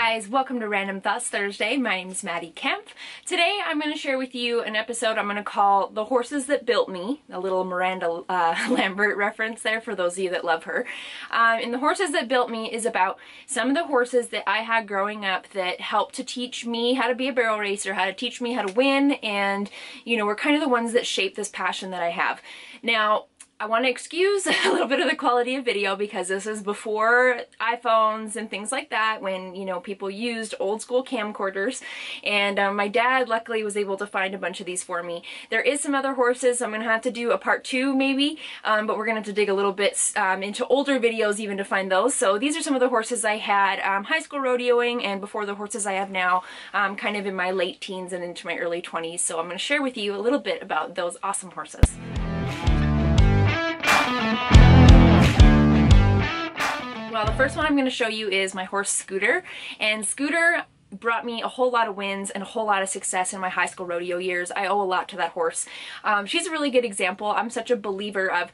guys, welcome to Random Thoughts Thursday. My name is Maddie Kempf. Today I'm going to share with you an episode I'm going to call The Horses That Built Me, a little Miranda Lambert reference there for those of you that love her. And The Horses That Built Me is about some of the horses that I had growing up that helped to teach me how to be a barrel racer, how to teach me how to win, and you know, were kind of the ones that shaped this passion that I have. Now, I want to excuse a little bit of the quality of video because this is before iPhones and things like that, when, you know, people used old school camcorders, and my dad luckily was able to find a bunch of these for me. There is some other horses, so I'm going to have to do a part 2 maybe, but we're going to have to dig a little bit into older videos even to find those. So these are some of the horses I had high school rodeoing, and before the horses I have now, kind of in my late teens and into my early 20s. So I'm going to share with you a little bit about those awesome horses. Well, the first one I'm going to show you is my horse Scooter, and Scooter brought me a whole lot of wins and a whole lot of success in my high school rodeo years. I owe a lot to that horse. She's a really good example. I'm such a believer of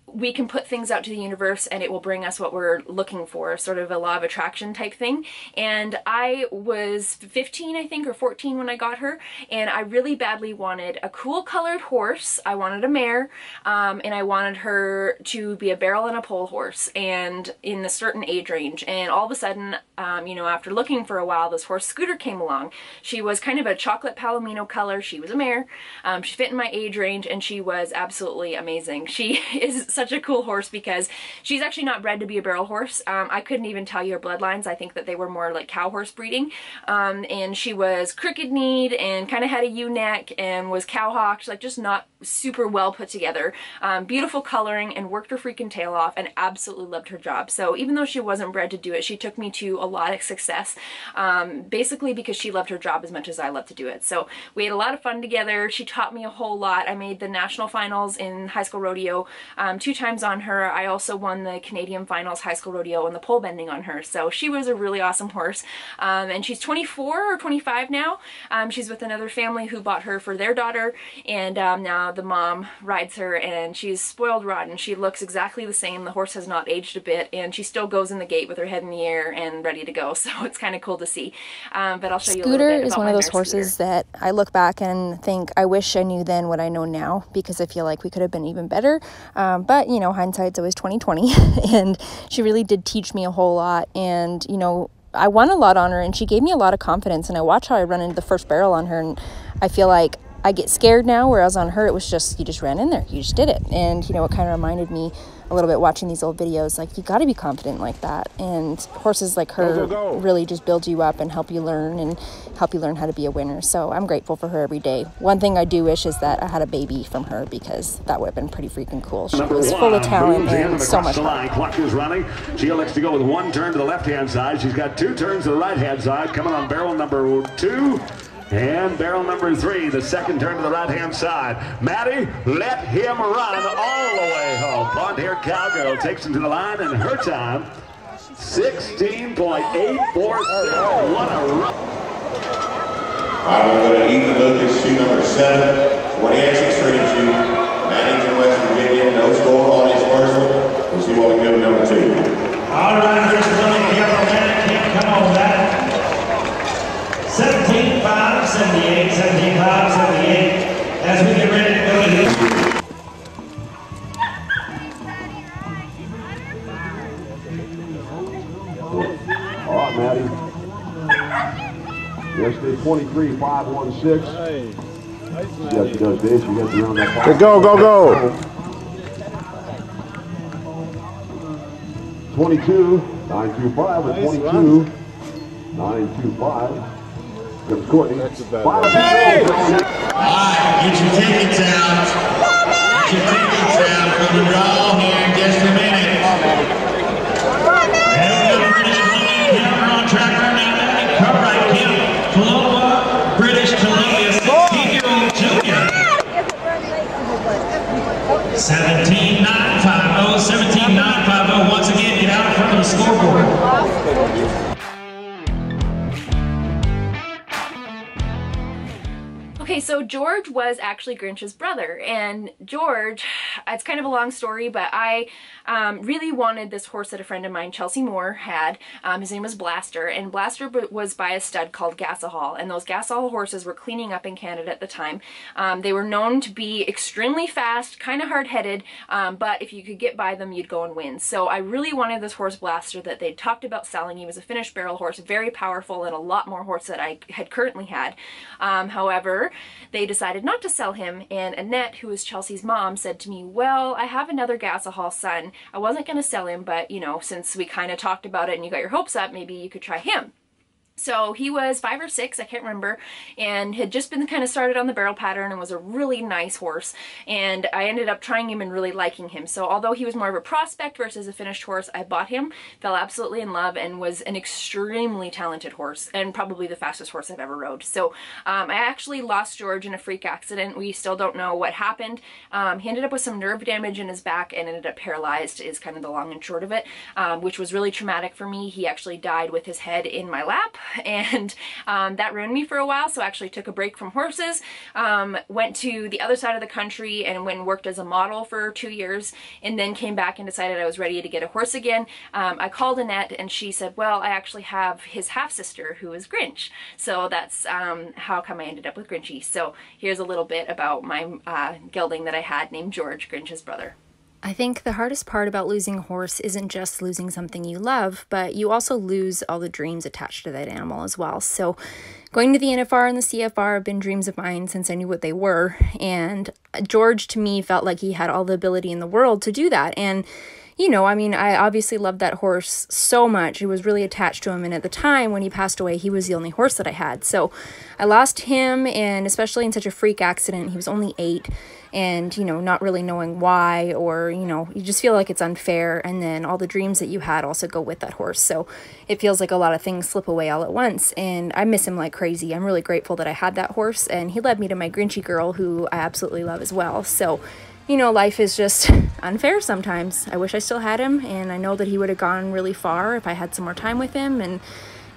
we can put things out to the universe and it will bring us what we're looking for, sort of a law of attraction type thing. And I was 15, I think, or 14 when I got her, and I really badly wanted a cool colored horse. I wanted a mare, and I wanted her to be a barrel and a pole horse, and in a certain age range. And all of a sudden, you know, after looking for a while, this horse Scooter came along. She was kind of a chocolate palomino color. She was a mare. She fit in my age range, and she was absolutely amazing. She is such a cool horse because she's actually not bred to be a barrel horse. I couldn't even tell you her bloodlines. I think that they were more like cow horse breeding. And she was crooked kneed and kind of had a ewe-neck and was cow-hocked, like just not super well put together. Beautiful coloring, and worked her freaking tail off and absolutely loved her job. So even though she wasn't bred to do it, she took me to a lot of success, basically because she loved her job as much as I love to do it. So we had a lot of fun together. She taught me a whole lot. I made the national finals in high school rodeo 2 times on her. I also won the Canadian finals high school rodeo and the pole bending on her. So she was a really awesome horse. And she's 24 or 25 now. She's with another family who bought her for their daughter, and now the mom rides her, and she's spoiled rotten. She looks exactly the same. The horse has not aged a bit, and she still goes in the gate with her head in the air and ready to go. So it's kind of cool to see. But I'll show you a little bit about Scooter is one of those horses Scooter. that I look back and think, I wish I knew then what I know now, because I feel like we could have been even better. But you know, hindsight's always 20/20, and she really did teach me a whole lot. And you know, I won a lot on her, and she gave me a lot of confidence. And I watch how I run into the first barrel on her, and I feel like I get scared now, whereas on her it was just, you just ran in there, you just did it. And you know, it kind of reminded me a little bit watching these old videos, like you got to be confident like that. And horses like her really just build you up and help you learn how to be a winner. So I'm grateful for her every day. One thing I do wish is that I had a baby from her, because that would have been pretty freaking cool. She was full of talent and so much fun. Clock is running. She elects to go with 1 turn to the left-hand side. She's got 2 turns to the right-hand side. Coming on barrel number 2. And barrel number 3, the second turn to the right-hand side. Maddi, let him run all the way home. Blonde hair Cowgirl takes him to the line, and her time, 16.847. What a run. I'm going to Ethan Lucas, shoe number 7, 28-6-32. Maddi from West Virginia, no score on his first one. We'll see what we go to number 2. All right, first one together, MaddiKempf, come on, Matt. 17-5, 78, 17-5, 78, as we get ready to go to this. All right, Maddi. Yesterday, 23-5-1-6. Yeah, she does this. You got to round that. Okay, go. 22-925 and 22-925. Courtney. Hey! All right, get your tickets out. Get your tickets out for the draw here in just a minute. And British Columbia counter on track right now. Cartwright Kemp, Paloma, British Columbia, 16-year-old junior. 17-950, 17-950. Once again, get out in front of the scoreboard. Okay, so George was actually Grinch's brother, and George it's kind of a long story, but I really wanted this horse that a friend of mine, Chelsea Moore, had. His name was Blaster, and Blaster was by a stud called Gassahall, and those Gassahall horses were cleaning up in Canada at the time. They were known to be extremely fast, kind of hard-headed, but if you could get by them, you'd go and win. So I really wanted this horse Blaster that they'd talked about selling. He was a finished barrel horse, very powerful, and a lot more horse that I had currently had. However, they decided not to sell him, and Annette, who was Chelsea's mom, said to me, well, I have another Gassahall son. I wasn't going to sell him, but, you know, since we kind of talked about it and you got your hopes up, maybe you could try him. So he was 5 or 6, I can't remember, and had just been kind of started on the barrel pattern and was a really nice horse. And I ended up trying him and really liking him. So although he was more of a prospect versus a finished horse, I bought him, fell absolutely in love, and was an extremely talented horse and probably the fastest horse I've ever rode. So I actually lost George in a freak accident. We still don't know what happened. He ended up with some nerve damage in his back and ended up paralyzed, is kind of the long and short of it, which was really traumatic for me. He actually died with his head in my lap, and that ruined me for a while, so I actually took a break from horses, went to the other side of the country and went and worked as a model for 2 years, and then came back and decided I was ready to get a horse again. I called Annette and she said, well, I actually have his half-sister who is Grinch. So that's how come I ended up with Grinchy. So here's a little bit about my gelding that I had named George, Grinch's brother. I think the hardest part about losing a horse isn't just losing something you love, but you also lose all the dreams attached to that animal as well. So going to the NFR and the CFR have been dreams of mine since I knew what they were, and George to me felt like he had all the ability in the world to do that. And you know, I mean, I obviously loved that horse so much. I was really attached to him, and at the time when he passed away, he was the only horse that I had. So I lost him, and especially in such a freak accident. He was only 8, and, you know, not really knowing why, or, you know, you just feel like it's unfair, and then all the dreams that you had also go with that horse. So it feels like a lot of things slip away all at once, and I miss him like crazy. I'm really grateful that I had that horse, and he led me to my Grinchy girl, who I absolutely love as well. So you know, life is just unfair sometimes. I wish I still had him, and I know that he would have gone really far if I had some more time with him. And,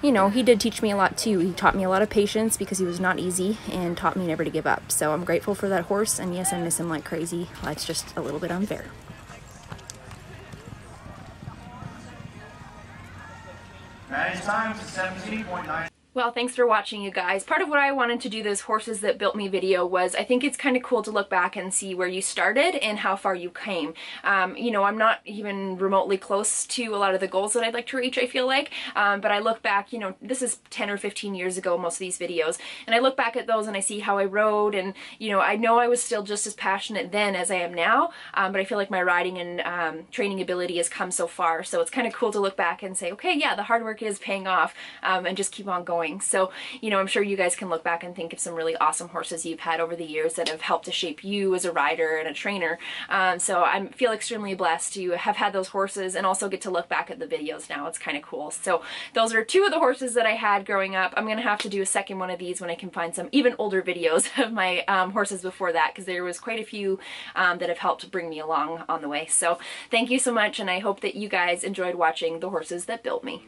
you know, he did teach me a lot too. He taught me a lot of patience because he was not easy, and taught me never to give up. So I'm grateful for that horse, and yes, I miss him like crazy. Life's just a little bit unfair. Maddie's time is 17.9. Well, thanks for watching, you guys. Part of what I wanted to do this Horses That Built Me video was, I think it's kind of cool to look back and see where you started and how far you came. You know, I'm not even remotely close to a lot of the goals that I'd like to reach, I feel like, but I look back, you know, this is 10 or 15 years ago, most of these videos, and I look back at those and I see how I rode, and, you know I was still just as passionate then as I am now, but I feel like my riding and training ability has come so far, so it's kind of cool to look back and say, okay, yeah, the hard work is paying off, and just keep on going. So, you know, I'm sure you guys can look back and think of some really awesome horses you've had over the years that have helped to shape you as a rider and a trainer. So I feel extremely blessed to have had those horses and also get to look back at the videos now. It's kind of cool. So those are 2 of the horses that I had growing up. I'm going to have to do a second one of these when I can find some even older videos of my horses before that, because there was quite a few that have helped bring me along on the way. So thank you so much, and I hope that you guys enjoyed watching The Horses That Built Me.